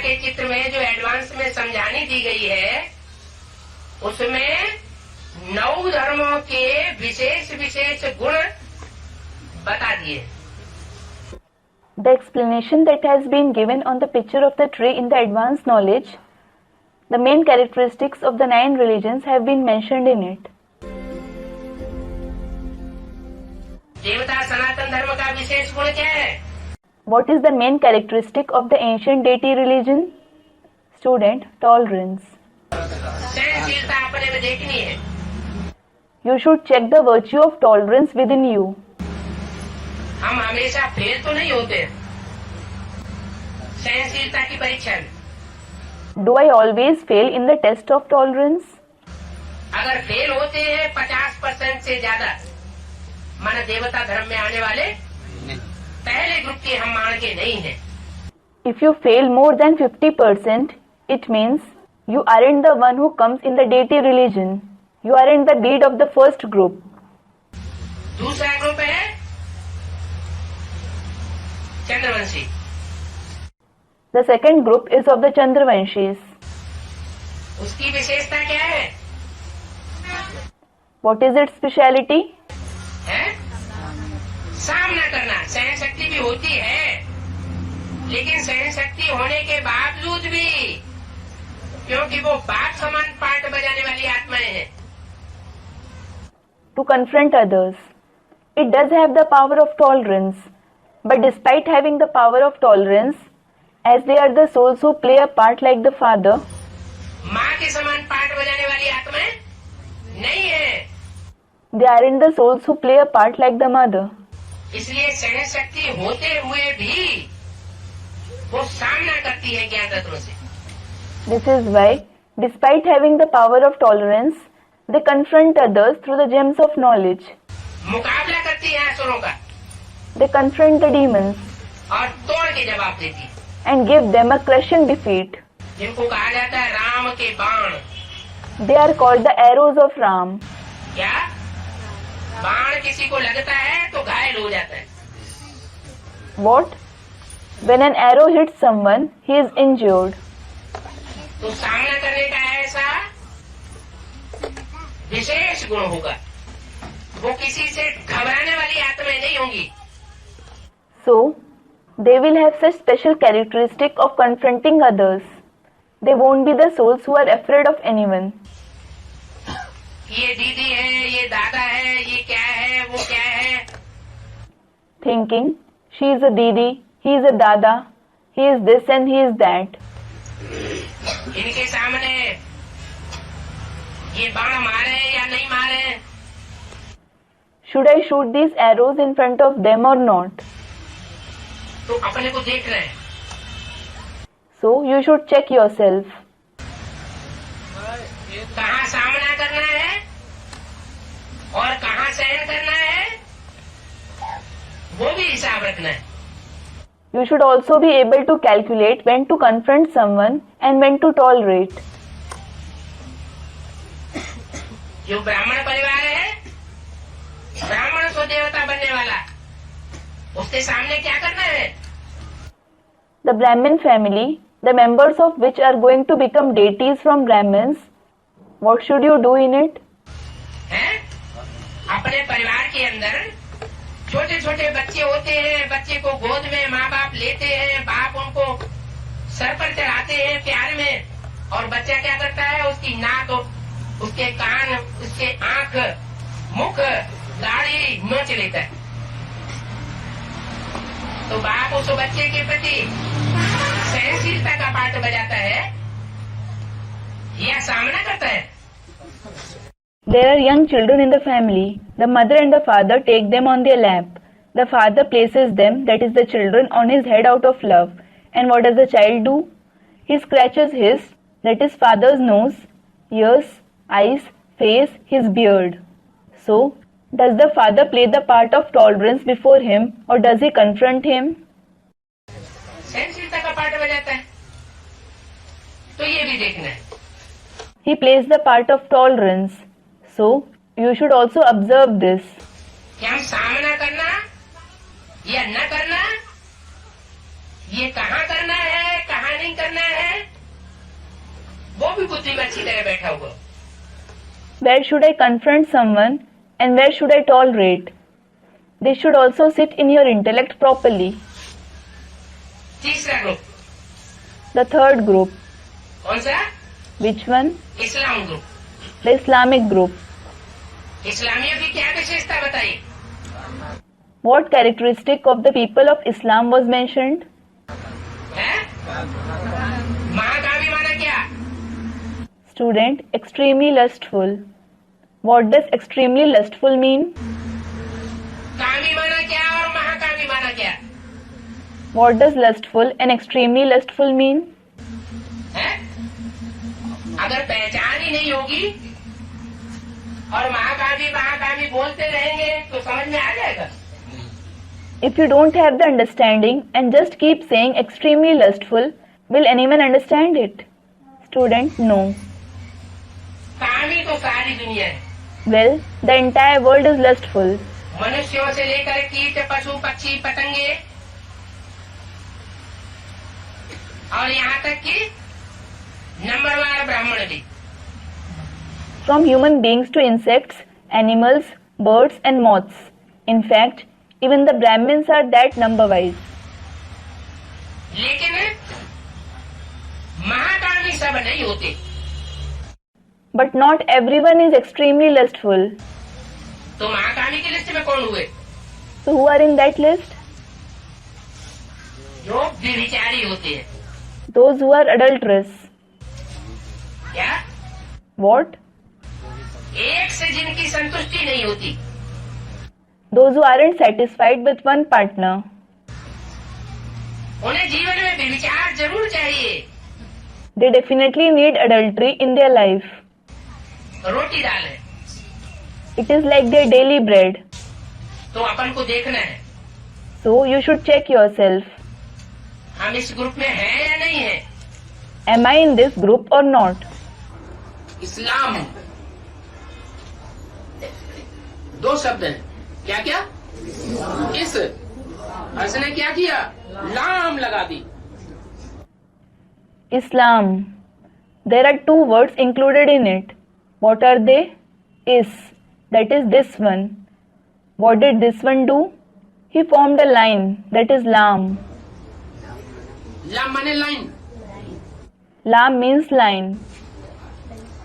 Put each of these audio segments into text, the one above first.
के चित्र में जो एडवांस में समझानी दी गई है उसमें 9 धर्मों के विशेष विशेष गुण बता दिए। The explanation that has been given on the picture of the tree in the advanced knowledge, the main characteristics of the 9 religions have been mentioned in it. देवता सनातन धर्म का विशेष गुण क्या है? What is the main characteristic of the ancient deity religion? Student, tolerance. सहनशीलता अपने में देखनी है। You should check the virtue of tolerance within you. हम हमेशा फेल तो नहीं होते सहनशीलता की परीक्षा में। Do I always fail in the test of tolerance? अगर फेल होते हैं 50% से ज्यादा माना देवता धर्म में आने वाले पहले ग्रुप के हम मान के नहीं हैं। If you fail more than 50%, it means you aren't the one who comes in the deity religion. You aren't the deed of the first group. दूसरा ग्रुप है Chandravanshi. The second group is of the Chandravanshis. उसकी विशेषता क्या है? What is its speciality? है सामना करना। सहन शक्ति भी होती है लेकिन सहन शक्ति होने के बावजूद भी क्योंकि वो बाप समान पार्ट बजाने वाली आत्माएं हैं। To confront others. It does have the power of tolerance, but despite having the power of tolerance, as they are the souls who play a part like the father, माँ के समान पार्ट बजाने वाली आत्माएं नहीं है। they aren't the souls who play a part like the mother. इसलिए सहन शक्ति होते हुए भी वो सामना करती है ज्ञान तत्वों से। This is why, despite having the power of tolerance, they confront others through the gems of knowledge. मुकाबला करती है असुरों का They confront the demons और तोड़ के जवाब देती है। and give them a crushing defeat. जिनको कहा जाता है राम के बाण। They are called the arrows of Ram. क्या बाण किसी को लगता है तो घायल हो जाता है। What? When an arrow hits someone, he is injured. तो सामना करने का ऐसा विशेष गुण होगा। वो किसी से घबराने वाली आत्माएं नहीं होंगी। So, they will have such special characteristic of confronting others. They won't be the souls who are afraid of anyone. ये दीदी है, ये दादा है, ये क्या है, वो क्या है। Thinking, she is a Didi, he is a Dada, he is this and he is that. इनके सामने ये बाण मारे या नहीं मारे। Should I shoot these arrows in front of them or not? तो अपने को देख रहे हैं। So, you should check yourself. कहाँ सामना करना है और कहाँ सहन करना है वो भी हिसाब रखना है। You should also be able to calculate when to confront someone and when to tolerate. जो ब्राह्मण परिवार है ब्राह्मण को देवता बनने वाला उसके सामने क्या करना है? The Brahmin family, the members of which are going to become deities from Brahmins, what should you do in it? हैं? अपने परिवार के अंदर छोटे छोटे बच्चे होते हैं। बच्चे को गोद में माँ बाप लेते हैं, बाप उनको सर पर चढ़ाते हैं प्यार में और बच्चा क्या करता है? उसकी नाक, उसके कान, उसके आंख, मुख, दाढ़ी नोच लेता है। तो बाप उस बच्चे के प्रति सहनशीलता का पाठ बजाता है या सामना करता है? There are young children in the family. The mother and the father take them on their lap. The father places them, that is the children, on his head out of love. And what does the child do? He scratches his, that is father's nose, ears, eyes, face, his beard. So, does the father play the part of tolerance before him or does he confront him? सहनशीलता का पाठ बजाता है तो ये भी देखना है। He plays the part of tolerance. So, you should also observe this. क्या हम सामना करना या न करना, ये कहाँ करना है, कहाँ नहीं करना है, कुत्ती मच्छी तरह बैठा हुआ। Where should I confront someone and where should I tolerate? They should also sit in your intellect properly. तीसरा ग्रुप, The third group. कौन सा? Which one? Islam group. The Islamic group. इस्लामियों की क्या विशेषता बताइए? What characteristic of the people of Islam was mentioned? है? महाकामी माना क्या? Student, extremely lustful. What does extremely lustful mean? कामी माना क्या और महाकामी माना क्या? What does lustful and extremely lustful mean? है? अगर पहचान ही नहीं होगी और महाकामी महाकामी बोलते रहेंगे तो समझ में आ जाएगा। If you don't have the understanding and just keep saying extremely lustful, will anyone understand it? Student, no. कामी तो सारी दुनिया है। Well, the entire world is lustful. मनुष्यों से लेकर कीट पशु पक्षी पतंगे और यहाँ तक कि नंबरवार ब्राह्मण भी। From human beings to insects, animals, birds and moths. In fact, even the Brahmins are that number-wise. लेकिन महाकामी सब नहीं होते। But not everyone is extremely lustful. तो महाकामी की लिस्ट में कौन हुए? So who are in that list? जो व्यभिचारी होते हैं। Those who are adulterous. क्या? What? एक से जिनकी संतुष्टि नहीं होती। Those who aren't satisfied with one partner. उन्हें जीवन में व्यभिचार जरूर चाहिए। They definitely need adultery in their life. रोटी दाल है It is like their daily bread. तो अपन को देखना है So you should check yourself. हम इस ग्रुप में हैं या नहीं है। Am I in this group or not? इस्लाम दो शब्द हैं। क्या क्या? इस उसने क्या किया? लाम लगा दी। Islam. There are two words included in it. What are they? Is. That is this one. What did this one do? He formed a line. That is lam. लाम माने लाइन। Lam means line.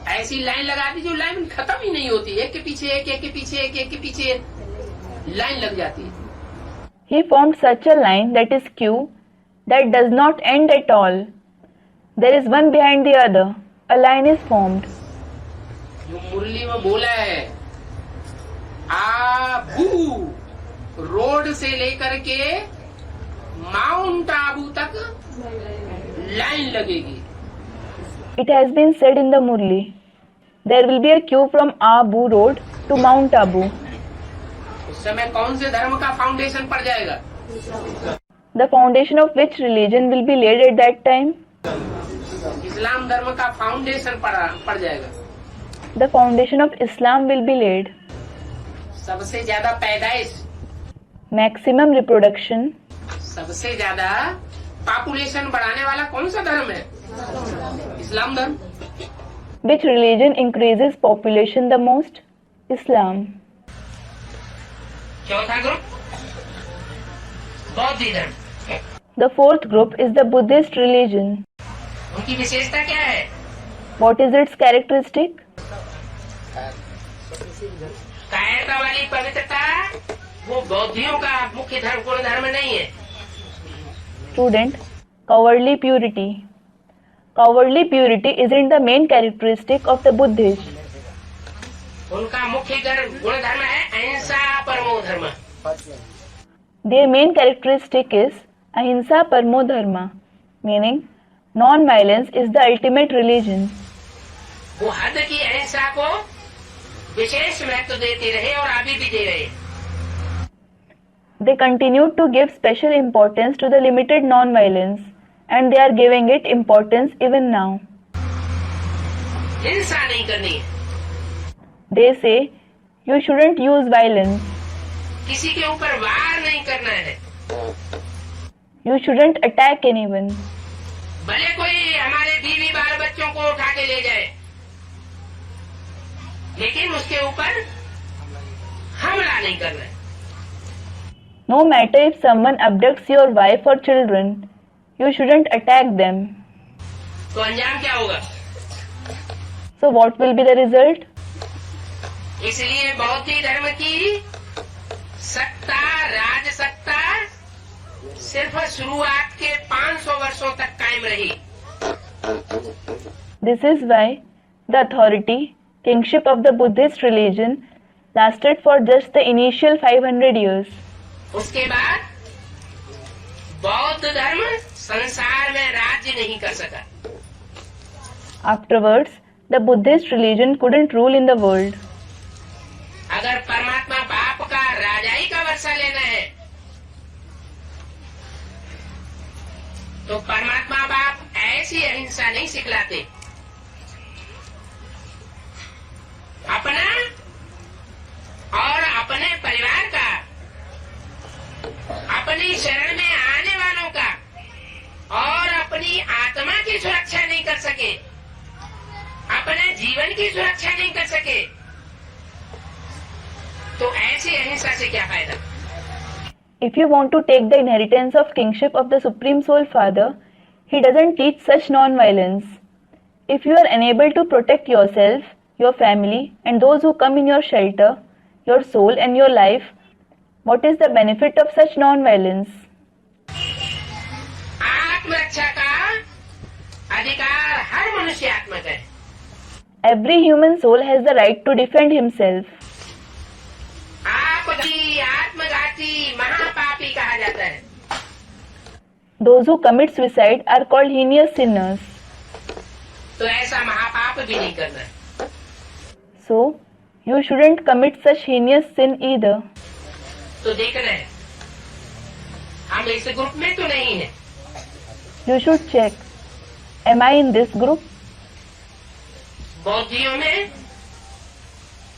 ऐसी line लगा दी जो line खत्म ही नहीं होती। एक के पीछे एक, एक के पीछे एक, एक के पीछे एक लाइन लग जाती है। He formed such a line, that is Q, that does not end at all. There is one behind the other. A line is formed. जो मुरली में बोला है आबू रोड से लेकर के माउंट आबू तक लाइन लगेगी। It has been said in the Murli. There will be a queue from Abu Road to Mount Abu. उस समय कौन से धर्म का फाउंडेशन पड़ जाएगा? The foundation of which religion will be laid at that time? इस्लाम धर्म का फाउंडेशन पड़ जाएगा। The foundation of Islam will be laid. सबसे ज्यादा पैदाइश, Maximum reproduction. सबसे ज्यादा पॉपुलेशन बढ़ाने वाला कौन सा धर्म है? इस्लाम धर्म। Which religion increases population the most? Islam. चौथा ग्रुप बौद्ध धर्म। The fourth group is the Buddhist religion. उनकी विशेषता क्या है? What is its characteristic? कायरता वाली पवित्रता वो बौद्धियों का मुख्य धर्म गुण धर्म नहीं है। Student, cowardly purity. Cowardly purity isn't the main characteristic of the Buddhists. उनका मुख्य गुण धर्म है अहिंसा परमो धर्म। Their main characteristic is ahimsa parmo dharma, meaning non-violence is the ultimate religion. वो हद की अहिंसा को विशेष महत्व देते रहे और अभी भी दे रहे। They continue to give special importance to the limited non-violence, and they are giving it importance even now. हिंसा नहीं करनी है। They say you shouldn't use violence. किसी के ऊपर वार नहीं करना है। You shouldn't attack anyone. भले कोई हमारे बीवी बाल बच्चों को उठा के ले जाए, लेकिन उसके ऊपर हमला नहीं करना है। No matter if someone abducts your wife or children, you shouldn't attack them. तो अंजाम क्या होगा? So what will be the result? इसलिए बौद्ध धर्म की सत्ता, राज सत्ता सिर्फ शुरुआत के 500 वर्षों तक कायम रही। This is why the authority, kingship of the Buddhist religion lasted for just the initial 500 years. उसके बाद बौद्ध धर्म संसार में राज्य नहीं कर सका। Afterwards, the Buddhist religion couldn't rule in the world. अगर परमात्मा बाप का राजाई का वर्षा लेना है, तो परमात्मा बाप ऐसी अहिंसा नहीं सिखलाते। अपना और अपने परिवार का, अपनी शरण में आने वालों का और अपनी आत्मा की सुरक्षा नहीं कर सके, अपने जीवन की सुरक्षा नहीं कर सके, तो ऐसी अहिंसा से क्या फायदा? If you want to take the inheritance of kingship of the Supreme Soul Father, he doesn't teach such non-violence. If you are unable to protect yourself, your family, and those who come in your shelter, your soul and your life, what is the benefit of such non-violence? आत्मरक्षा का अधिकार हर मनुष्यात्मक है। Every human soul has the right to defend himself. आपकी आत्मघाती महापापी कहा जाता है। Those who commit suicide are called heinous sinners. तो ऐसा महापाप भी नहीं करना है। So, you shouldn't commit such heinous sin either. तो देखना है हम इस ग्रुप में तो नहीं है। You should check. Am I in this group? बौद्धियों में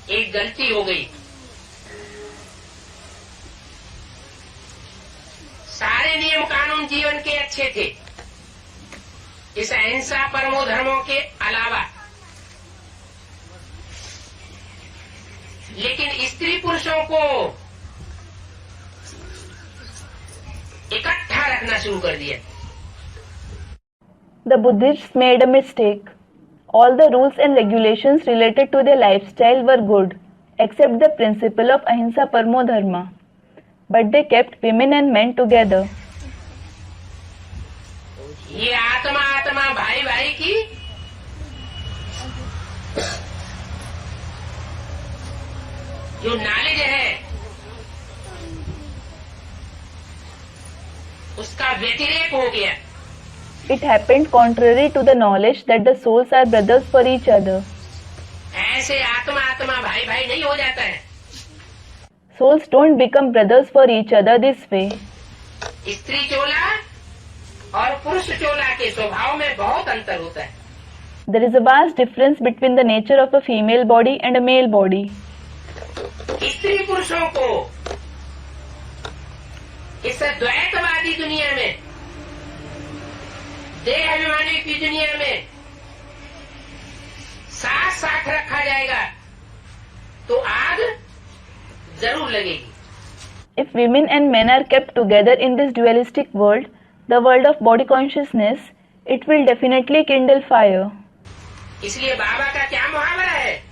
एक गलती हो गई। सारे नियम कानून जीवन के अच्छे थे, इस अहिंसा परमो धर्मों के अलावा, लेकिन स्त्री पुरुषों को इकट्ठा रखना शुरू कर दिया। The Buddhists made a mistake. All the rules and regulations related to their lifestyle were good, except the principle of Ahimsa Paramo Dharma. But they kept women and men together. ये आत्मा आत्मा भाई भाई की जो नॉलेज है, उसका व्यतिरेक हो गया। It happened contrary to the knowledge that the souls are brothers for each other. ऐसे आत्मा आत्मा भाई भाई नहीं हो जाता है। Souls don't become brothers for each other this way. स्त्री चोला और पुरुष चोला के स्वभाव में बहुत अंतर होता है। There is a vast difference between the nature of a female body and a male body. स्त्री पुरुषों को इस द्वैतवादी दुनिया में, देह अभिमानी की दुनिया में साथ साथ रखा जाएगा तो आग जरूर लगेगी। If women and men are kept together in this dualistic world, the world of body consciousness, it will definitely kindle fire. इसलिए बाबा का क्या मुहावरा है?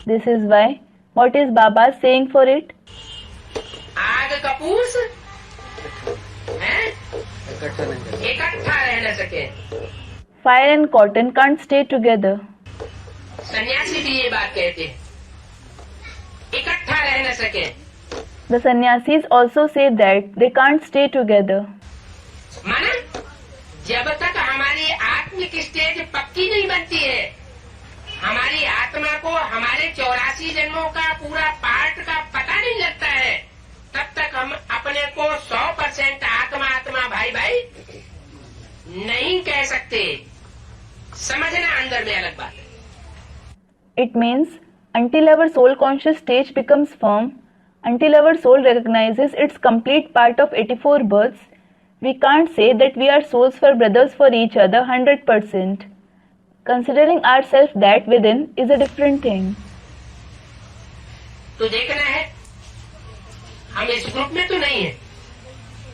This is why, what is Baba saying for it? आग कपूस है, इकट्ठा रह न सके। Fire and cotton can't stay together. सन्यासी भी ये बात कहते हैं, इकट्ठा रह न सके। The sannyasis also say that they can't stay together. माना जब तक हमारी आत्मिक स्टेज पक्की नहीं बनती है, हमारी आत्मा को हमारे 84 जन्मों का पूरा पार्ट का पता नहीं लगता है, तब तक हम अपने को 100% आत्मा आत्मा भाई भाई नहीं कह सकते। समझना अंदर में अलग बात है। It means until our soul conscious stage becomes firm, until our soul recognizes its complete part of 84 births, We can't say that we are souls for brothers for each other 100%. Considering ourselves that within is a different thing. तो देखना है हम इस group में तो नहीं है.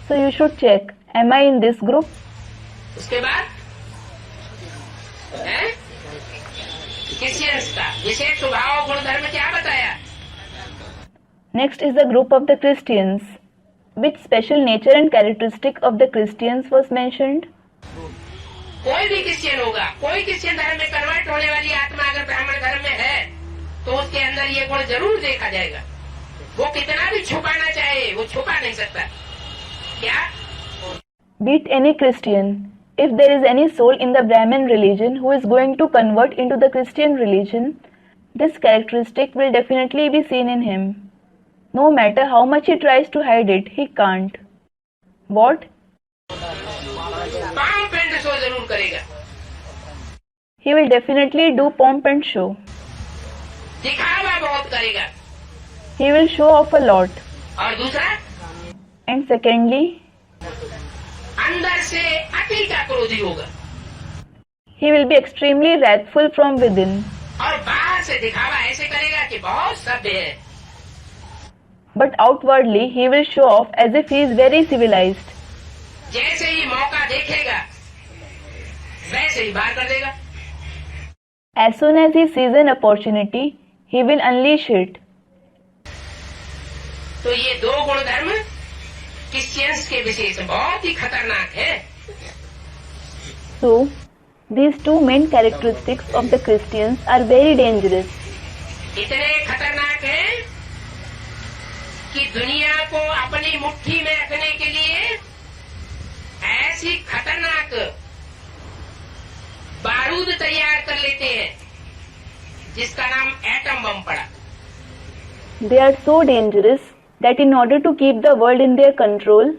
So you should check, am I in this group? उसके बाद क्रिश्चियंस का विशेष स्वभाव गुण धर्म क्या बताया? Next is the group of the Christians. Which special nature and characteristic of the Christians was mentioned? कोई भी क्रिश्चियन होगा, कोई क्रिश्चियन धर्म में कन्वर्ट होने वाली आत्मा अगर ब्राह्मण धर्म में है तो उसके अंदर ये गुण जरूर देखा जाएगा. वो कितना भी छुपाना चाहे वो छुपा नहीं सकता. क्या? Be it any Christian, if there is any soul in the Brahmin religion who is going to convert into the Christian religion, this characteristic will definitely be seen in him. No matter how much he tries to hide it, he can't. What? पांव paint show जरूर करेगा. He will definitely do pomp and show. दिखावा बहुत करेगा. He will show off a lot. और दूसरा, And secondly, अंदर से अति का क्रोधी होगा. he will be extremely wrathful from within. और बाहर से दिखावा ऐसे करेगा कि बहुत सभ्य है. But outwardly, he will show off as if he is very civilized. जैसे ही मौका देखेगा वैसे ही बाहर कर देगा. As soon as he sees an opportunity, he will unleash it. तो ये दो गुण धर्म क्रिश्चियंस के विशेष बहुत ही खतरनाक है. So, these two main characteristics of the Christians are very dangerous. इतने खतरनाक है कि दुनिया को अपनी मुट्ठी में रखने के लिए ऐसी खतरनाक बारूद तैयार कर लेते हैं जिसका नाम एटम बम पड़ा. They are so dangerous that in order to keep the world in their control,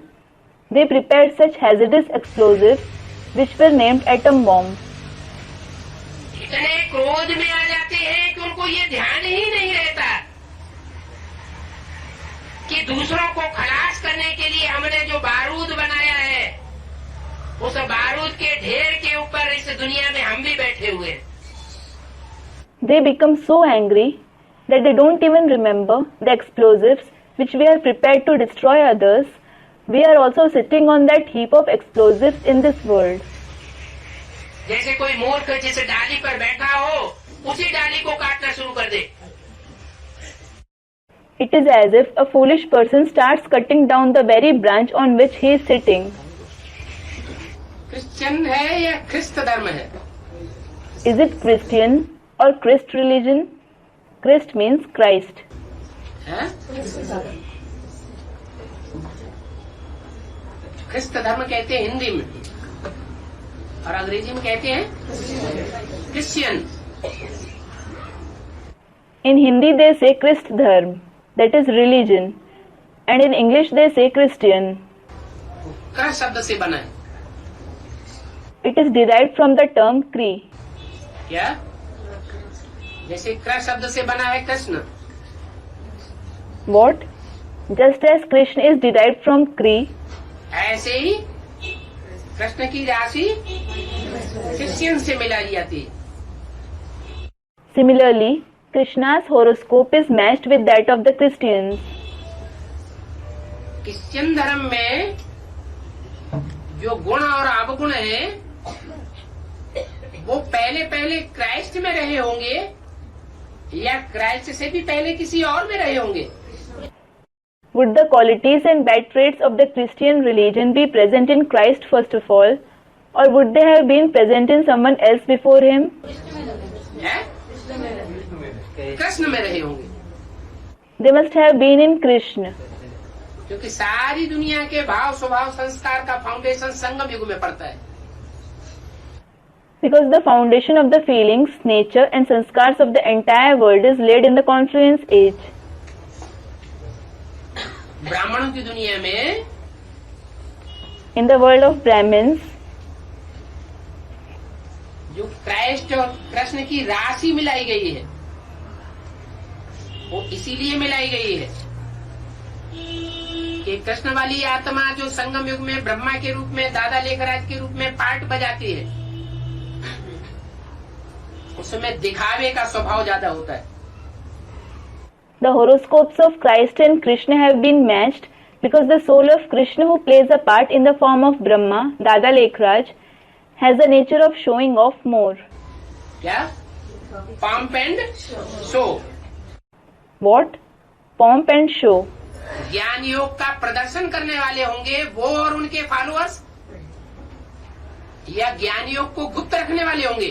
they prepared such hazardous explosives which were named atom bombs. इतने क्रोध में आ जाते हैं कि उनको ये ध्यान ही नहीं रहता कि दूसरों को खलास करने के लिए हमने जो बारूद बनाया है उस बारूद के ढेर के ऊपर इस दुनिया में हम भी बैठे हुए हैं. They become so angry that they don't even remember the explosives which we are prepared to destroy others. We are also sitting on that heap of explosives in this world. जैसे कोई मूर्ख जिस डाली पर बैठा हो उसी डाली को काटना शुरू कर दे. It is as if a foolish person starts cutting down the very branch on which he is sitting. Christian है या ख्रिस्त धर्म है? Is it Christian or Christ religion? Christ means Christ. है? ख्रिस्त धर्म कहते हैं हिंदी में और अंग्रेजी में कहते हैं Christian. In Hindi they say Christ dharm, that is religion, and in English they say Christian. क्रह शब्द से बना है. It is derived from the term Kri. क्या? जैसे क्रह शब्द से बना है Krishna. What? Just as Krishna is derived from Kri, ऐसे ही कृष्ण की राशि क्रिश्चियन से मिला ली जाती है. similarly, Krishna's horoscope is matched with that of the Christians. Christian धर्म में जो गुण और अवगुण है वो पहले पहले क्राइस्ट में रहे होंगे या क्राइस्ट से भी पहले किसी और में रहे होंगे. Would the qualities and bad traits of the Christian religion be present in Christ first of all, or would they have been present in someone else before him? है? कृष्ण में रहे होंगे They must have been in Krishna, क्योंकि सारी दुनिया के भाव स्वभाव संस्कार का फाउंडेशन संगम युग में पड़ता है. because the foundation of the feelings, nature and sanskars of the entire world is laid in the confluence age. ब्राह्मणों की दुनिया में In the world of Brahmins, जो क्राइस्ट और कृष्ण की राशि मिलाई गई है वो इसीलिए मिलाई गई है कि कृष्ण वाली आत्मा जो संगम युग में ब्रह्मा के रूप में, दादा लेखराज के रूप में पार्ट बजाती है, उसमें दिखावे का स्वभाव ज्यादा होता है। The horoscopes of Christ and Krishna have been matched because the soul of Krishna, who plays a part in the form of Brahma, Dada Lekhraj, has the nature of showing off more. क्या? Pomp and show. What? Pomp and show. ज्ञान योग का प्रदर्शन करने वाले होंगे वो और उनके फॉलोअर्स, या ज्ञान योग को गुप्त रखने वाले होंगे?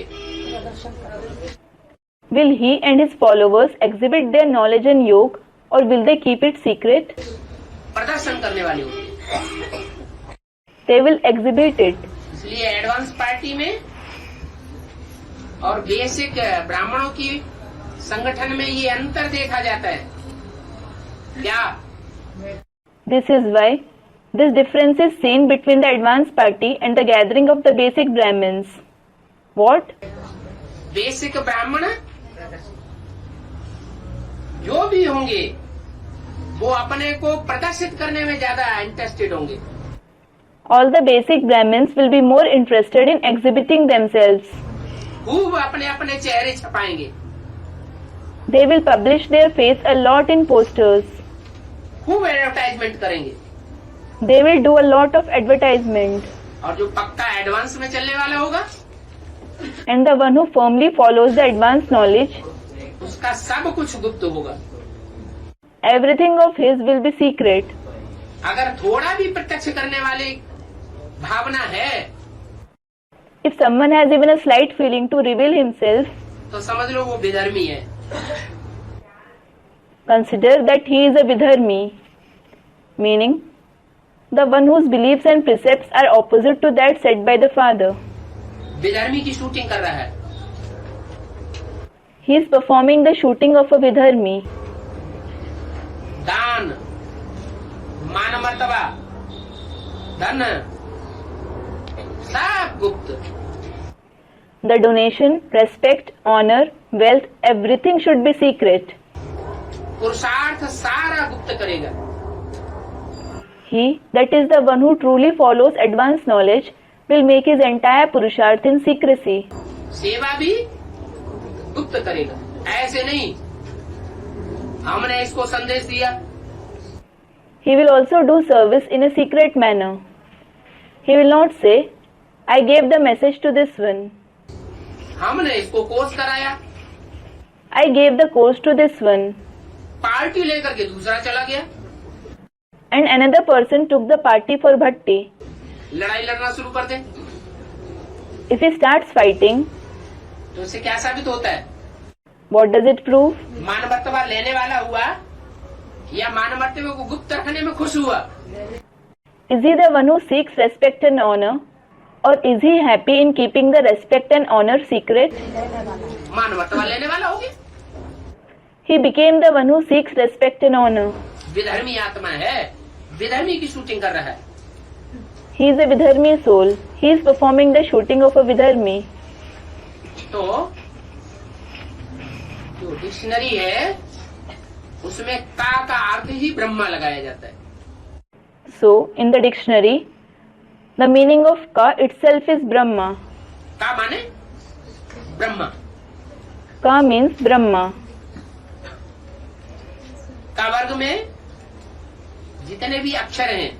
Will he and his followers exhibit their knowledge and yoga, or will they keep it secret? प्रदर्शन करने वाले होंगे। They will exhibit it. इसलिए एडवांस पार्टी में और बेसिक ब्राह्मणों की संगठन में ये अंतर देखा जाता है। क्या? This is why this difference is seen between the advanced party and the gathering of the basic Brahmins. What? Basic ब्राह्मण जो भी होंगे वो अपने को प्रदर्शित करने में ज्यादा इंटरेस्टेड होंगे। All the basic Brahmins will be more interested in exhibiting themselves. खूब अपने अपने चेहरे छपाएंगे, They will publish their face a lot in posters. खूब एडवर्टाइजमेंट करेंगे, They will do a lot of advertisement. और जो पक्का एडवांस में चलने वाला होगा And the one who firmly follows the advanced knowledge, उसका सब कुछ गुप्त होगा। everything of his will be secret. अगर थोड़ा भी प्रत्यक्ष करने वाली भावना है If someone has even a slight feeling to reveal himself, तो समझ लो वो विधर्मी है। consider that he is a Vidharmi, meaning the one whose beliefs and precepts are opposite to that set by the father. विधर्मी की shooting कर रहा है। He is performing the shooting of a Vidharmi. दान, मान मर्तबा, धन, सब गुप्त। The donation, respect, honor, wealth, everything should be secret. पुरुषार्थ सारा गुप्त करेगा। He, that is the one who truly follows advanced knowledge, will make his entire Purusharth in secrecy. सेवा भी गुप्त करेगा। ऐसे नहीं हमने इसको संदेश दिया, He will also do service in a secret manner. He will not say, I gave the message to this one. हमने इसको कोर्स कराया, I gave the course to this one. Party लेकर के दूसरा चला गया, And another person took the party for bhakti. लड़ाई लड़ना शुरू कर दे If he starts fighting, तो इससे क्या साबित होता है? what does it prove? मान मर्तबा लेने वाला हुआ या मान मर्तबे को गुप्त रखने में खुश हुआ? Is he the one who seeks respect and honor, or is he happy in keeping the respect and honor secret? मान मर्तबा लेने वाला हो गया। He became the one who seeks respect and honor. विधर्मी आत्मा है, विधर्मी की शूटिंग कर रहा है। He is a Vidharmi soul. He is performing the shooting of a Vidharmi. तो जो डिक्शनरी है उसमें का अर्थ ही ब्रह्मा लगाया जाता है। So, in the dictionary, the meaning of Ka itself is Brahma. का माने ब्रह्मा, Ka means Brahma. का वर्ग में जितने भी अक्षर हैं,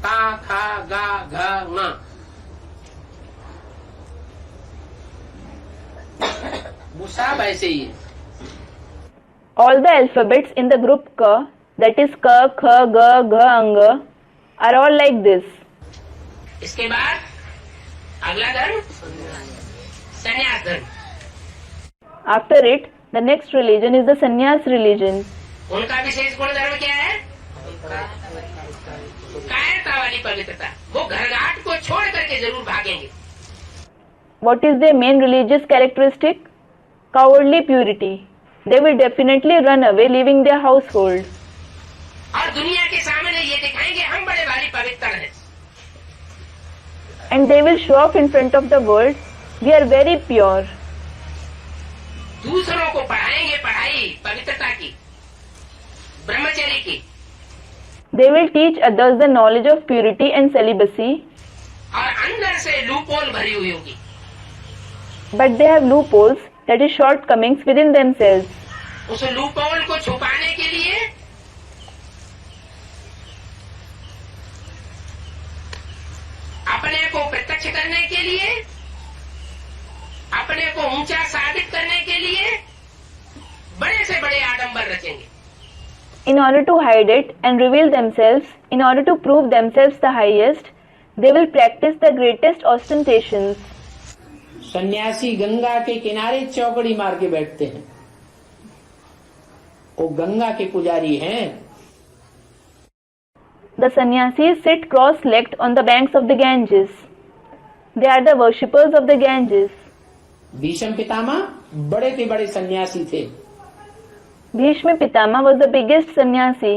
का, खा, गा, घ, ङ, वो सब ऐसे ही है। All the alphabets in the group Ka, that is Ka, Kha, Ga, Gha, Anga, are all like this. इसके बाद अगला धर्म संन्यास धर्म। After it, the next religion is the Sannyas religion. उनका विशेष गुण धर्म क्या है? कायरता वाली पवित्रता। वो घरघाट को छोड़ करके जरूर भागेंगे। What is their main religious characteristic? Cowardly purity. They will definitely run away, leaving their household. और दुनिया के सामने ये दिखाएंगे हम बड़े भारी पवित्र हैं। And they will show off in front of the world, we are very pure. दूसरों को पढ़ाएंगे पढ़ाई पवित्रता की, ब्रह्मचर्य की। They will teach others the knowledge of purity and celibacy, और अंदर से लूपोल भरी हुई होगी। but they have loopholes, that is shortcomings within themselves. उस लूपोल को छुपाने के लिए अपने को प्रत्यक्ष करने के लिए, अपने को ऊंचा साबित करने के लिए बड़े से बड़े आडंबर रचेंगे। In order to hide it and reveal themselves, in order to prove themselves the highest, they will practice the greatest ostentations. सन्यासी गंगा के किनारे चौकड़ी मार के बैठते हैं, वो गंगा के पुजारी हैं। The sannyasis sit cross-legged on the banks of the Ganges. They are the worshippers of the Ganges. Bhishma Pitamah बड़े से बड़े सन्यासी थे। Bhishma Pitama was the biggest sannyasi.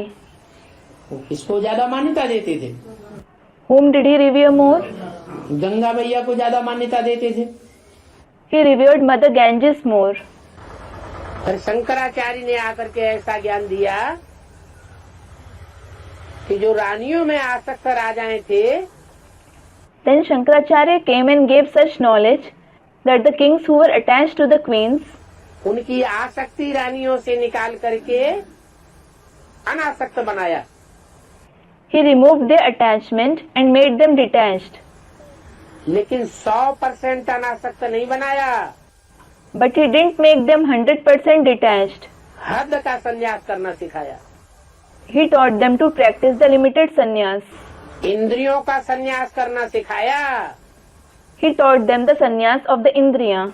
वो किसको ज्यादा मान्यता देते थे? Whom did he revere more? Ganga मैया को ज्यादा मान्यता देते थे। He revered Mother Ganges more. फिर शंकराचार्य ने आकर के ऐसा ज्ञान दिया कि जो रानियों में आसक्त राजाएं थे, Then Shankaracharya came and gave such knowledge that the kings who were attached to the queens, उनकी आसक्ति रानियों से निकाल करके अनासक्त बनाया। he removed their attachment and made them detached. लेकिन 100% अनासक्त नहीं बनाया, But he didn't make them 100% detached. हद का संन्यास करना सिखाया। He taught them to practice the limited sannyas. इंद्रियों का संन्यास करना सिखाया, He taught them the sannyas of the indriya.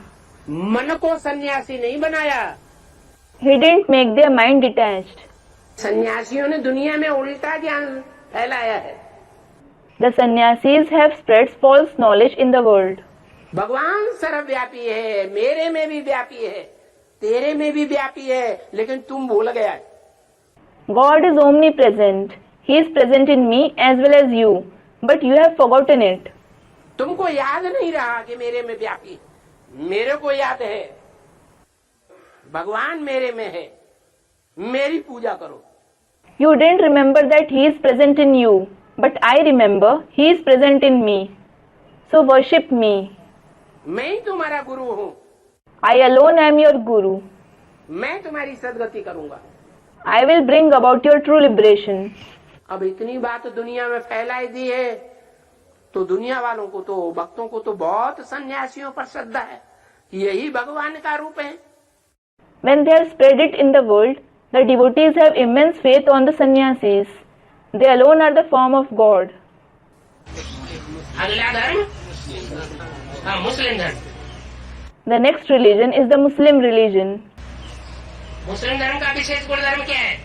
मन को सन्यासी नहीं बनाया। He didn't make their mind detached. सन्यासियों ने दुनिया में उल्टा ज्ञान फैलाया है। The sannyasis have spread false knowledge in the world. भगवान सर्वव्यापी है, मेरे में भी व्यापी है, तेरे में भी व्यापी है, लेकिन तुम भूल गया। God is omnipresent. He is present in me as well as you, but you have forgotten it. तुमको याद नहीं रहा कि मेरे में व्यापी है। मेरे को याद है, भगवान मेरे में है, मेरी पूजा करो। You didn't remember that He is present in you, but I remember He is present in me. So worship me. मैं ही तुम्हारा गुरु हूँ, I alone am your Guru. मैं तुम्हारी सदगति करूंगा। I will bring about your true liberation. अब इतनी बात दुनिया में फैलाई दी है, तो दुनिया वालों को तो, भक्तों को तो बहुत सन्यासियों पर श्रद्धा है, यही भगवान का रूप है। When they have spread it in the world, the devotees have immense faith on the sannyasis. They alone are the form of God. अगला धर्म मुस्लिम धर्म। The next religion is the Muslim religion. मुस्लिम धर्म का विशेष गुण धर्म क्या है?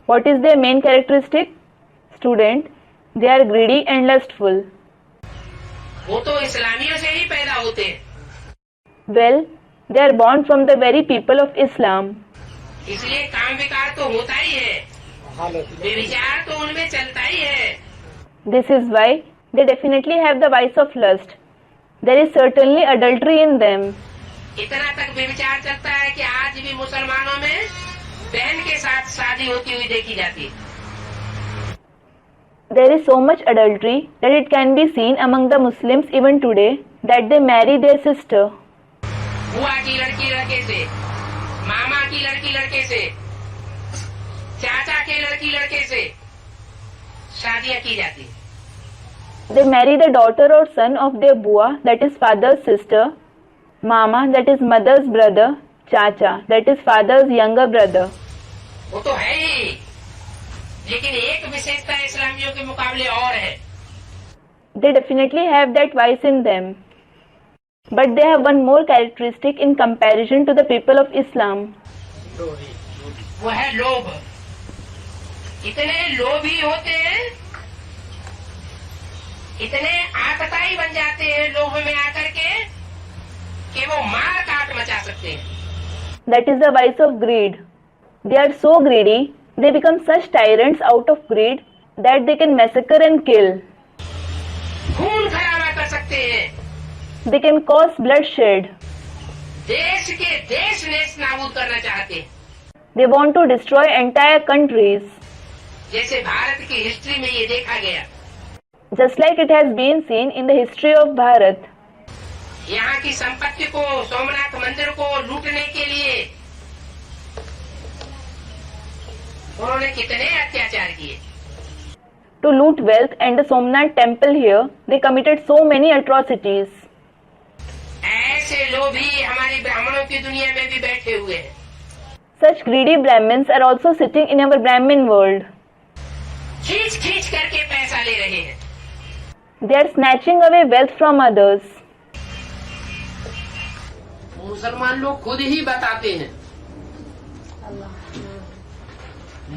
What is their main characteristic? Student, they are greedy and lustful. वो तो इस्लामियों से ही पैदा होते हैं, Well, they are born from the very people of Islam. इसलिए काम विकार तो होता ही है, व्यभिचार तो उनमें चलता ही है। This is why they definitely have the vice of lust. There is certainly adultery in them. इतना तक व्यभिचार चलता है कि आज भी मुसलमानों में बहन के साथ शादी होती हुई देखी जाती है। There is so much adultery that it can be seen among the Muslims even today that they marry their sister. बुआ की लड़की लड़के से, मामा की लड़की लड़के से, चाचा के लड़की लड़के से शादियां की जाती है। They marry the daughter or son of their bua, that is father's sister, mama, that is mother's brother, chacha, that is father's younger brother. वो तो है ही, लेकिन एक विशेषता इस्लामियों के मुकाबले और है। They definitely have that vice in them. But they have one more characteristic in comparison to the people of Islam. वो है लोभ। इतने लोभी होते हैं, इतने आतताई बन जाते हैं लोभ में आकर के कि वो मार काट मचा सकते हैं। That is the vice of greed. They are so greedy, they become such tyrants out of greed that they can massacre and kill. खून खराबा कर सकते हैं, They can cause bloodshed. देश के देश नेस्त नाबूद करना चाहते हैं। They want to destroy entire countries. जैसे भारत की हिस्ट्री में ये देखा गया। Just like it has been seen in the history of Bharat, यहाँ की संपत्ति को, सोमनाथ मंदिर को लूटने के लिए उन्होंने कितने अत्याचार किए। to loot wealth and the Somnath temple here, they committed so many atrocities. ऐसे लोग भी हमारी ब्राह्मणों की दुनिया में भी बैठे हुए हैं। Such greedy Brahmins are also sitting in our Brahmin world. खींच खींच करके पैसा ले रहे हैं। They are snatching away wealth from others. मुसलमान लोग खुद ही बताते हैं,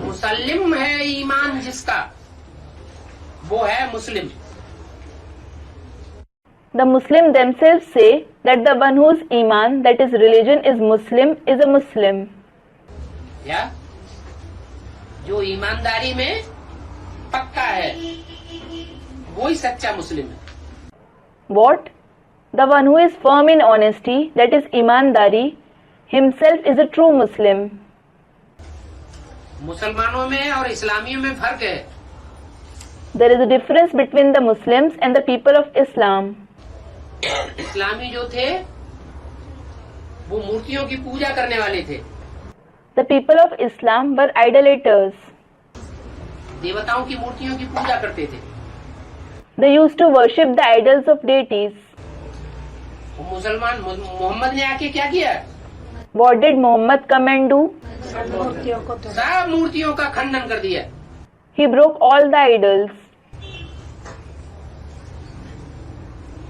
मुसल्लिम है ईमान जिसका, वो है मुस्लिम। The Muslim themselves say that the one whose Iman, that is religion, is a Muslim. या जो ईमानदारी में पक्का है वो ही सच्चा मुस्लिम है। What? The one who is firm in honesty, that is Imandari, himself is a true Muslim. मुसलमानों में और इस्लामियों में फर्क है। There is a difference between the Muslims and the people of Islam. इस्लामी जो थे वो मूर्तियों की पूजा करने वाले थे। The people of Islam were idolaters. देवताओं की मूर्तियों की पूजा करते थे। They used to worship the idols of deities. मुसलमान मोहम्मद ने आके क्या किया? What did Muhammad come and do? सब मूर्तियों का खंडन कर दिया। He broke all the idols.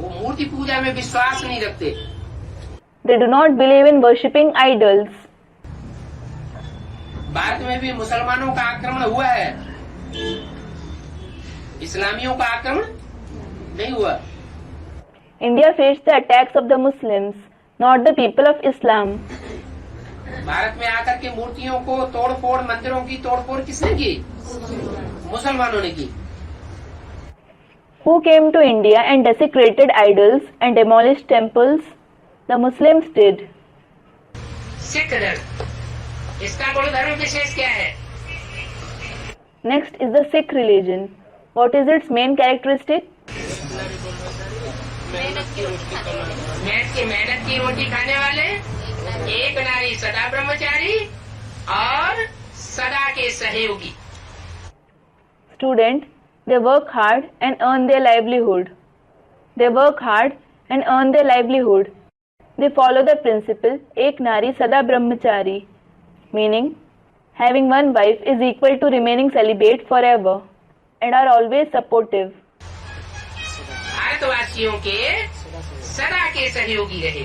वो मूर्ति पूजा में विश्वास नहीं रखते। They do not believe in worshipping idols. Bharat में भी मुसलमानों का आक्रमण हुआ है, इस्लामियों का आक्रमण नहीं हुआ। India faced the attacks of the Muslims, not the people of Islam. Bharat में आकर के मूर्तियों को तोड़फोड़, मंदिरों की तोड़फोड़ किसने की? मुसलमानों ने की। Who came to India and desecrated idols and demolished temples? The Muslims did. Sikh धर्म, इसका गुण धर्म विशेष क्या है? Next is the Sikh religion. What is its main characteristic? मेहनत की रोटी खाने वाले, एक नारी सदा ब्रह्मचारी और सदा के सहयोगी। Student, they work hard and earn their livelihood. They work hard and earn their livelihood. They follow the principle Ek Nari Sada Brahmachari, meaning having one wife is equal to remaining celibate forever and are always supportive. भारतवासियों के सदा के सहयोगी रहे।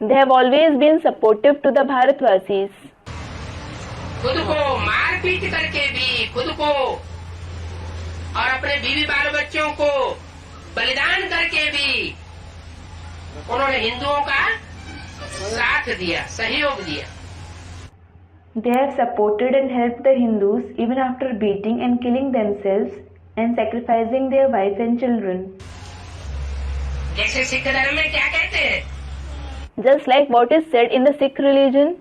They have always been supportive to the Bharatvasis. खुद को मार पीट करके भी, खुद को और अपने बीवी बाल बच्चों को बलिदान करके भी उन्होंने हिंदुओं का साथ दिया, सहयोग दिया। They have supported and helped the Hindus even after beating and killing themselves and sacrificing their wife and children. जैसे सिख धर्म में क्या कहते हैं? Just like what is said in the Sikh religion,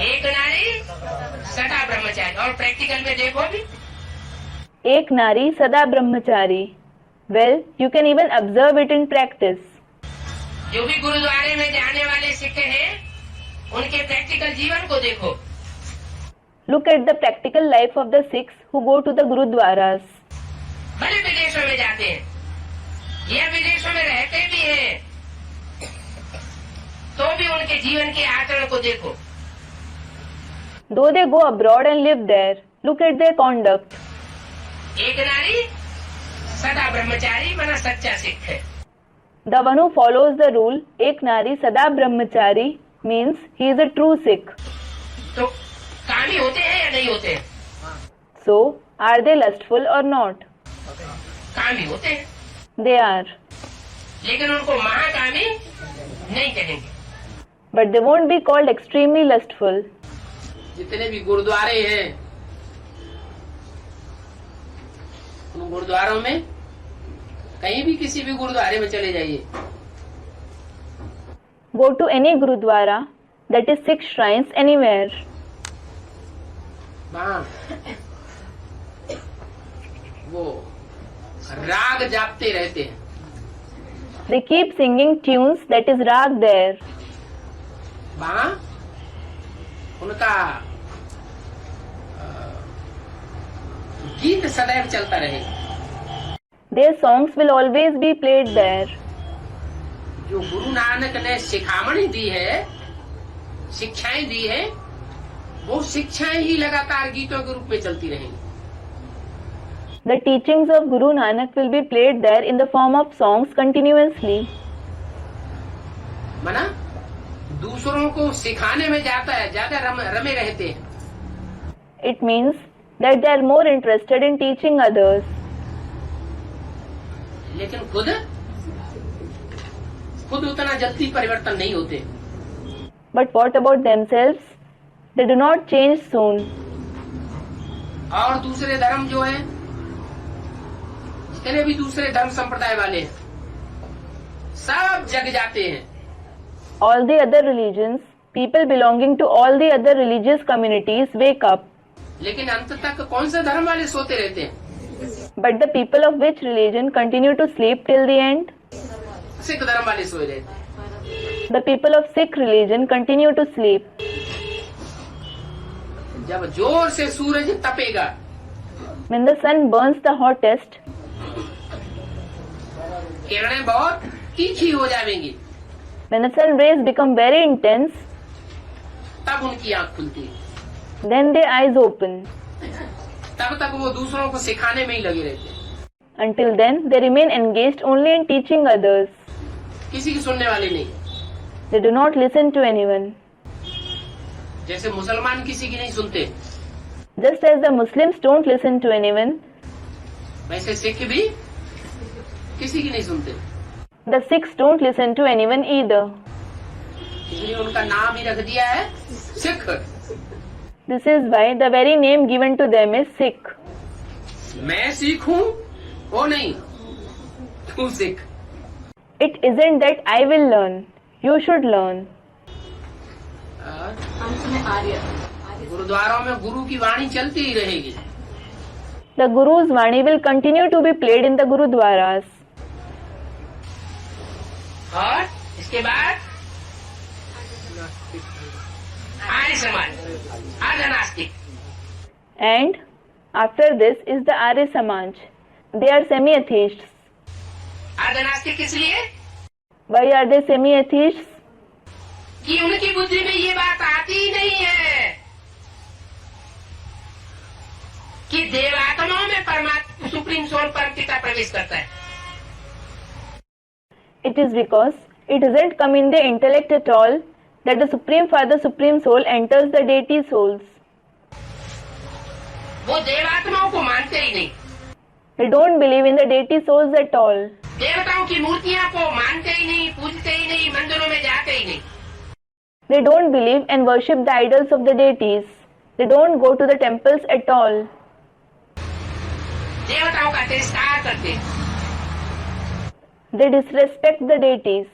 एक नारी सदा ब्रह्मचारी। और प्रैक्टिकल में देखो भी, Ek Nari Sada Brahmachari. Well, you can even observe it in practice. जो भी गुरुद्वारे में जाने वाले सिख हैं, उनके प्रैक्टिकल जीवन को देखो। Look at the practical life of the Sikhs who go to the Gurudwaras. भले विदेशों में जाते हैं या विदेशों में रहते भी हैं, तो भी उनके जीवन के आचरण को देखो। Though they go abroad and live there, look at their conduct. एक नारी सदा ब्रह्मचारी बना सच्चा सिख है। The one who follows the rule Ek Nari Sada Brahmachari means he is a true Sikh. तो कामी होते हैं या नहीं होते हैं? So, are they lustful or not? कामी होते हैं, They are. लेकिन उनको महाकामी नहीं कहेंगे। But they won't be called extremely lustful. जितने भी गुरुद्वारे हैं, उन गुरुद्वारों में कहीं भी किसी भी गुरुद्वारे में चले जाइए, Go to any Gurudwara, that is Sikh shrines anywhere. वहां वो राग जापते रहते हैं। They keep singing tunes, that is rag there. वहां उनका गीत सदैव चलता रहे। Their songs will always be played there. जो गुरु नानक ने शिखामणि दी है, शिक्षाएं दी है, वो शिक्षाएं ही लगातार गीतों के रूप में चलती रहेंगी। The teachings of Guru Nanak will be played there in the form of songs continuously. मना दूसरों को सिखाने में जाता है, ज्यादा रमे रहते हैं। It means that they are more interested in teaching others. लेकिन खुद उतना जल्दी परिवर्तन नहीं होते। But what about themselves? They do not change soon. और दूसरे धर्म जो है, जितने भी दूसरे धर्म संप्रदाय वाले हैं, सब जग जाते हैं। All the other religions, people belonging to all the other religious communities wake up. लेकिन अंत तक कौन से धर्म वाले सोते रहते हैं? But the people of which religion continue to sleep till the end? Sikh धर्म वाले सोए रहते हैं। The people of Sikh religion continue to sleep. जब जोर से सूरज तपेगा, When the sun burns the hottest, किरणें बहुत तीखी हो जाएंगी, when the sun rays become very intense, तब उनकी आंख खुलती है। then their eyes open. तब तक वो दूसरों को सिखाने में ही लगे रहते हैं। Until then, they remain engaged only in teaching others. किसी की सुनने वाले नहीं। They do not listen to anyone. जैसे मुसलमान किसी की नहीं सुनते, Just as the Muslims don't listen to anyone, वैसे सिख भी किसी की नहीं सुनते। the Sikhs don't listen to anyone either. इसलिए उनका नाम ही रख दिया है Sikh. This is why the very name given to them is Sikh. मैं सिख हूँ, वो नहीं, तू Sikh. It isn't that I will learn. You should learn. गुरुद्वारों में गुरु की वाणी चलती ही रहेगी। The Guru's Vani will continue to be played in the Gurudwaras. और इसके बाद आर्य समाज, आर्य नास्तिक। And after this is the Arya Samaj. They are semi-atheists. आर्य नास्तिक इसलिए Why are they semi-atheists? कि उनकी बुद्धि में ये बात आती ही नहीं है कि देवात्माओं में परमात्मा सुप्रीम सोल परम पिता प्रवेश करता है। It is because it doesn't come in their intellect at all that the Supreme Father, Supreme Soul enters the deity souls. वो देवात्माओं को मानते ही नहीं, They don't believe in the deity souls at all. देवताओं की मूर्तियां को मानते ही नहीं, पूजते ही नहीं, मंदिरों में जाते ही नहीं। They don't believe and worship the idols of the deities. They don't go to the temples at all. देवताओं का तिरस्कार करते हैं। They disrespect the deities.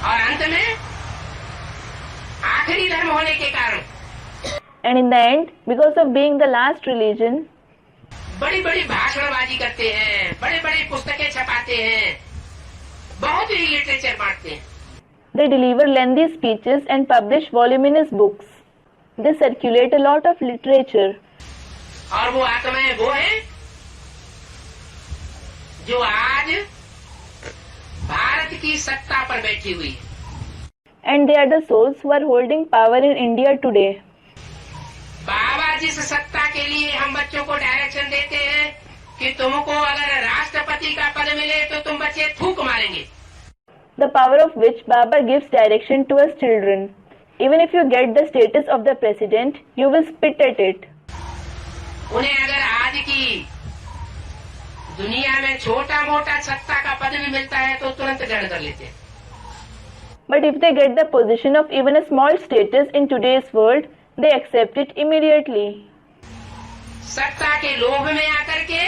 और अंत में आखिरी धर्म होने के कारण And in the end, because of being the last religion, बड़ी बड़ी भाषणबाजी करते हैं, बड़ी बड़ी पुस्तकें छपाते हैं, बहुत ही लिटरेचर बांटते हैं। they deliver lengthy speeches and publish voluminous books. They circulate a lot of literature. और वो आत्माएं वो हैं जो आज भारत की सत्ता पर बैठी हुई है। And they are the souls who are holding power in India today. बाबा जिस सत्ता के लिए हम बच्चों को डायरेक्शन देते हैं कि तुमको अगर राष्ट्रपति का पद मिले तो तुम बच्चे थूक मारेंगे। The power of which Baba gives direction to us children. Even if you get the status of the president, you will spit at it. उन्हें अगर आज की दुनिया में छोटा मोटा सत्ता का पद भी मिलता है तो तुरंत ग्रहण कर लेते हैं। But if they get the position of even a small status in today's world, they accept it immediately. सत्ता के लोभ में आकर के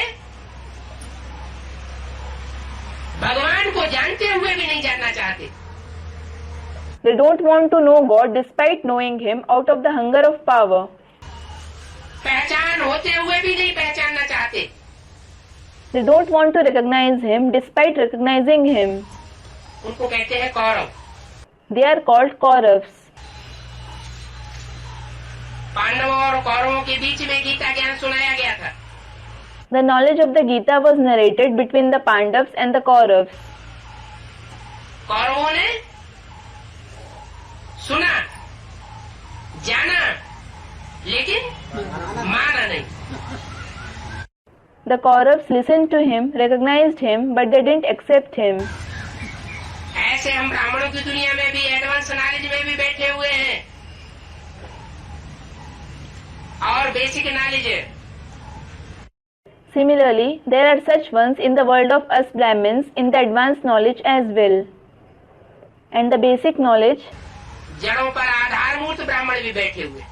भगवान को जानते हुए भी नहीं जानना चाहते। They don't want to know God despite knowing Him out of the hunger of power. पहचान होते हुए भी नहीं पहचानना चाहते। They don't want to recognize Him despite recognizing Him. उनको कहते हैं Kaurava. They are called Kauravas. पांडवों और कौरवों के बीच में गीता ज्ञान सुनाया गया था। The knowledge of the Gita was narrated between the Pandavas and the Kauravas. कौरवों ने सुना, जाना, लेकिन माना नहीं। The Kauravas listened to him, recognized him, but they didn't accept him. ऐसे हम ब्राह्मणों की दुनिया में भी एडवांस नॉलेज में भी बैठे हुए हैं और बेसिक नॉलेज है। Similarly, there are such ones in the world of us Brahmins in the advanced knowledge as well. And the basic knowledge, जड़ों पर आधारभूत ब्राह्मण भी बैठे हुए।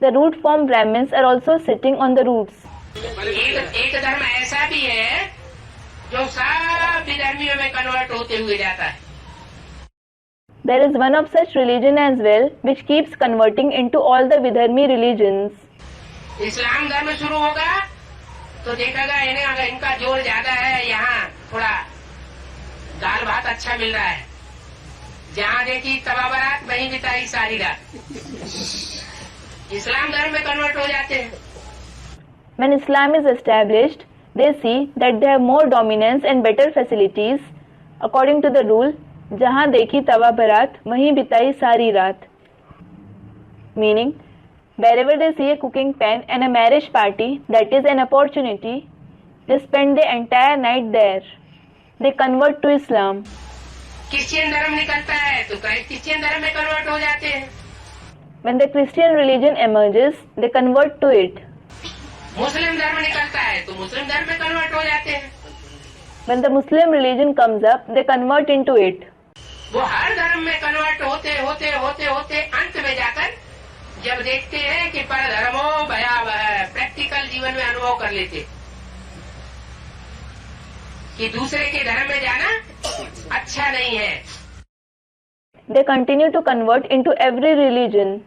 the root form Brahmins are also sitting on the roots. एक धर्म ऐसा भी है जो सब विधर्मियों में कन्वर्ट होते हुए जाता है। There is one of such religion as well which keeps converting into all the Vidharmi religions. इस्लाम धर्म शुरू होगा तो देखेगा इन्हें इनका जोर ज्यादा है, यहाँ थोड़ा दाल भात अच्छा मिल रहा है। जहाँ देखी तवा बरात वहीं बिताई सारी रात। इस्लाम धर्म में कन्वर्ट हो जाते हैं। When Islam is established, they see that they have more dominance and better facilities. According to the rule, जहाँ देखी तवा बरात वहीं बिताई सारी रात. Meaning, wherever they see a cooking pan and a marriage party that is an opportunity, they spend the entire night there. They convert to Islam. Christian धर्म निकलता है तो क्रिश्चियन धर्म में कन्वर्ट हो जाते हैं। When the Christian religion emerges, they convert to it. मुस्लिम धर्म निकलता है तो मुस्लिम धर्म में कन्वर्ट हो जाते हैं। When the Muslim religion comes up, they convert into it. वो हर धर्म में कन्वर्ट होते होते होते होते अंत में जाकर जब देखते हैं कि पर धर्मो भयावह है, प्रैक्टिकल जीवन में अनुभव कर लेते कि दूसरे के धर्म में जाना अच्छा नहीं है। They continue to convert into every religion.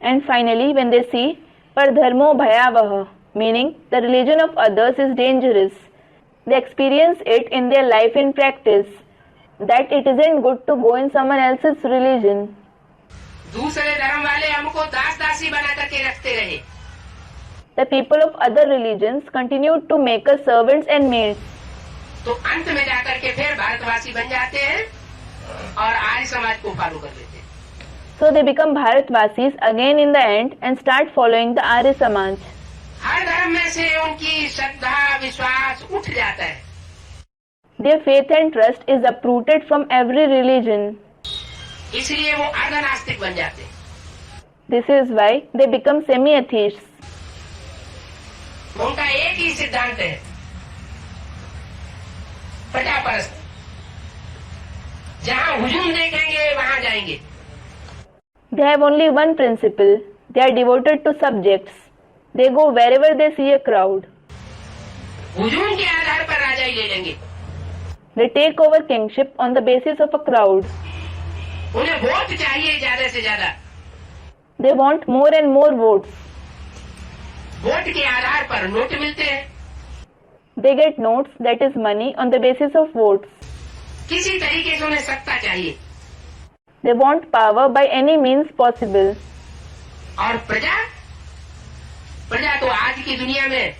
And finally, when they see Pardharmo Bhayavaha, meaning the religion of others is dangerous, they experience it in their life in practice, that it isn't good to go in someone else's religion. दूसरे धर्म वाले हमको दास दासी बना करके रखते रहे। The people of other religions continued to make us servants and maids. तो अंत में जाकर के फिर भारतवासी बन जाते हैं और आर्य समाज को फॉलो कर लेते हैं। So they become Bharatvasis again in the end and start following the Arya Samaj. हर धर्म में से उनकी श्रद्धा विश्वास उठ जाता है। Their faith and trust is uprooted from every religion. इसलिए वो अर्धनास्तिक बन जाते हैं। This is why they become semi-atheists. उनका एक ही सिद्धांत है, प्रजापरस्त। जहाँ हुजूम देखेंगे वहाँ जाएंगे। They have only one principle. They are devoted to subjects. They go wherever they see a crowd. हुजूम के आधार पर राजा ही ले लेंगे। They take over kingship on the basis of a crowd. उन्हें वोट चाहिए ज्यादा से ज्यादा। They want more and more votes. Vote के आधार पर नोट मिलते हैं। They get notes, that is money, on the basis of votes. किसी तरीके से उन्हें सत्ता चाहिए। They want power by any means possible. और प्रजा प्रजा तो आज की दुनिया में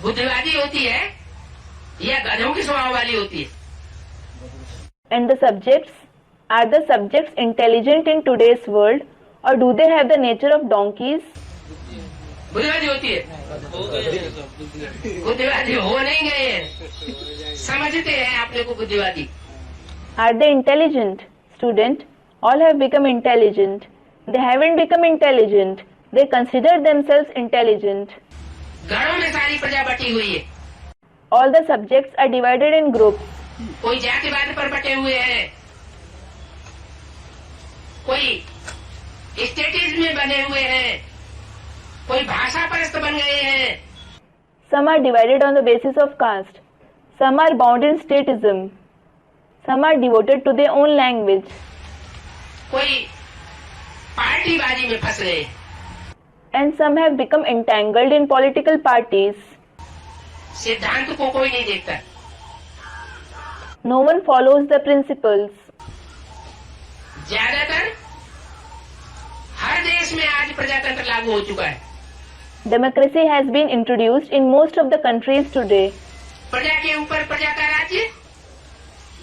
बुद्धिवादी होती है या गधों की स्वभाव वाली होती है। And the subjects, are the subjects intelligent in today's world, or do they have the nature of donkeys? बुद्धिवादी होती है। बुद्धिवादी हो नहीं गए हैं, समझते हैं अपने को बुद्धिवादी। Are they intelligent? Student, all have become intelligent. They haven't become intelligent. They consider themselves intelligent. घरों में सारी प्रजा बटी हुई है। All the subjects are divided in groups. कोई जातिवाद पर बटे हुए हैं, कोई स्टेटिज्म में बने हुए हैं, कोई भाषा परस्त बन गए हैं। Some are divided on the basis of caste. Some are bound in statism. Some are devoted to their own language. कोई पार्टीबाजी में फंस गए, and some have become entangled in political parties. सिद्धांत को कोई नहीं देखता। No one follows the principles. ज्यादातर हर देश में आज प्रजातंत्र लागू हो चुका है। Democracy has been introduced in most of the countries today. प्रजा के ऊपर प्रजा का राज्य,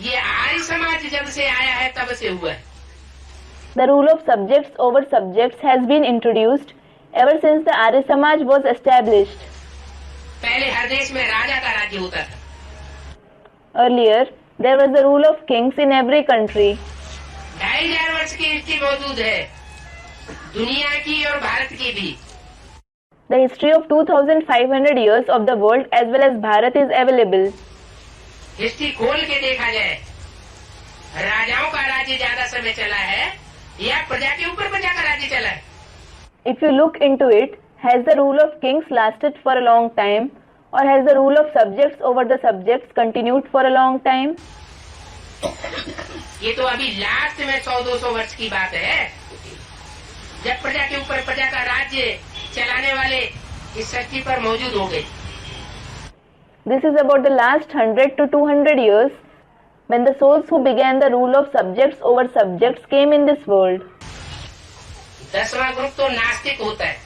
ये आर्य समाज जब से आया है तब से हुआ है। The rule of subjects over subjects has been introduced ever since the Arya Samaj was established. पहले हर देश में राजा का राज्य होता था। Earlier, there was the rule of kings in every country. 2500 वर्ष की हिस्ट्री मौजूद है, दुनिया की और भारत की भी। The history of 2500 years of the world as well as Bharat is available. History खोल के देखा जाए, राजाओं का राज्य ज्यादा समय चला है या प्रजा के ऊपर प्रजा का राज्य चला है? If you look into it, has the rule of kings lasted for a long time or has the rule of subjects over the subjects continued for a long time? ये तो अभी लास्ट में 100-200 वर्ष की बात है, जब प्रजा के ऊपर प्रजा का राज्य चलाने वाले इस धरती पर मौजूद हो गए। This is about the last 100 to 200 years when the souls who began the rule of subjects over subjects came in this world. 10वां ग्रुप तो नास्तिक होता है।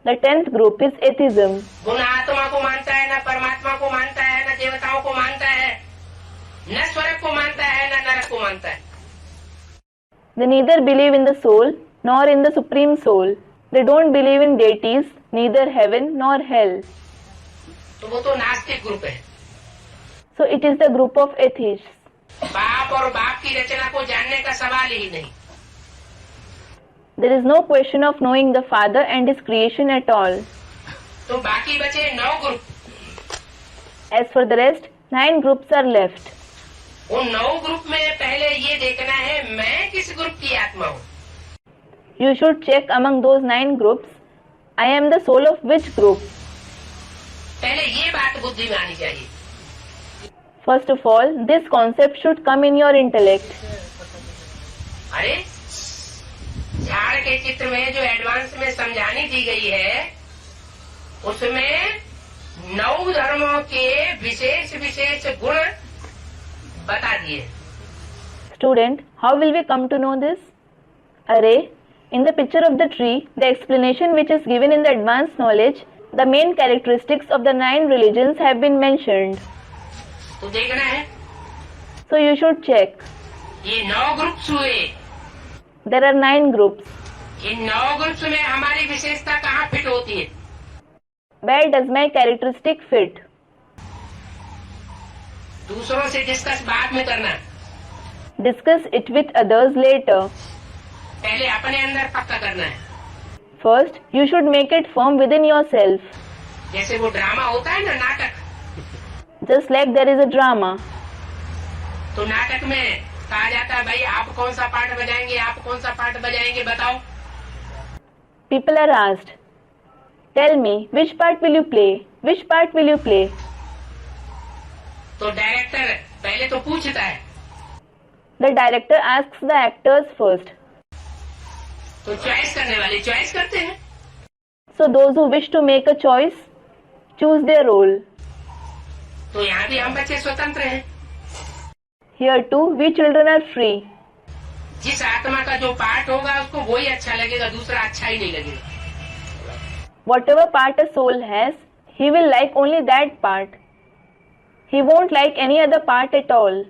The 10th group is atheism. वो न आत्मा को मानता है, न परमात्मा को मानता है, न देवताओं को मानता है, न स्वर्ग को मानता है, न नरक को मानता है। They neither believe in the soul nor in the supreme soul. They don't believe in deities, neither heaven nor hell. तो वो तो नास्तिक ग्रुप है। So it is the group of atheists. बाप और बाप की रचना को जानने का सवाल ही नहीं। There is no question of knowing the Father and His creation at all. तो बाकी बचे 9 group. As for the rest, 9 groups are left. उन 9 ग्रुप में पहले ये देखना है मैं किस ग्रुप की आत्मा हूँ। You should check among those 9 groups, I am the soul of which group? पहले ये बात बुद्धि में आनी चाहिए। First of all, this concept should come in your intellect. अरे झाड़ के चित्र में जो एडवांस में समझानी दी गई है, उसमें 9 धर्मों के विशेष विशेष गुण बता दिए। Student, how will we come to know this? Array, in the picture of the tree, the explanation which is given in the advanced knowledge, the main characteristics of the 9 religions have been mentioned. तो देखना है। So you should check. ये 9 groups हुए। There are 9 groups. In 9 groups में हमारी विशेषता कहाँ fit होती है? Where does my characteristic fit? दूसरों से डिस्कस बाद में करना, Discuss it with others later. पहले अपने अंदर पक्का करना है। First, you should make it firm within yourself. जैसे वो ड्रामा होता है ना, नाटक, Just like there is a drama. तो नाटक में कहा जाता है भाई आप कौन सा पार्ट बजाएंगे, आप कौन सा पार्ट बजाएंगे बताओ। People are asked, tell me, which part will you play? Which part will you play? तो डायरेक्टर पहले तो पूछता है, The director asks the actors first. तो चॉइस करने वाले चॉइस करते हैं। So those who wish to make a choice, choose their role. तो यहाँ भी हम बच्चे स्वतंत्र हैं। Here too, we children are free. जिस आत्मा का जो पार्ट होगा उसको वही अच्छा लगेगा, दूसरा अच्छा ही नहीं लगेगा। Whatever part a soul has, he will like only that part. He won't like any other part at all.